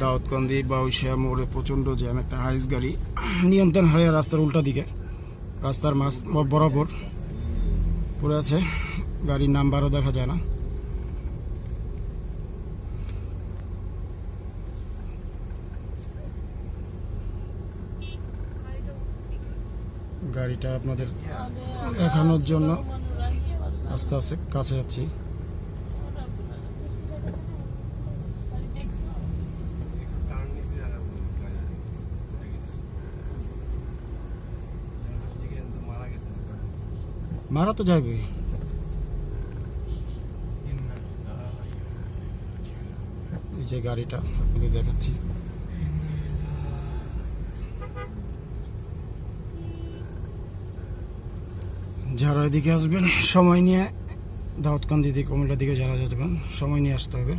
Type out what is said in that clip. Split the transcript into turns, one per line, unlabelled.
দাউদকান্দি বাউশিয়া মোড়ে প্রচণ্ড জ্যাম, একটা হাইস গাড়ি নিয়ন্ত্রণ হারিয়ে রাস্তার উল্টা দিকে রাস্তার মাঝ বরাবর পড়ে আছে, গাড়ির নাম্বারও দেখা যায় না। গাড়িটা আপনাদের দেখানোর জন্য আস্তে আস্তে কাছে যাচ্ছি। মারা তো যাবে, এই যে গাড়িটা আপনাদের দেখাচ্ছি। যারা এদিকে আসবেন সময় নিয়ে, দাউদকান্দি দিকে কুমিল্লার দিকে যারা যাবেন সময় নিয়ে আসতে হবে।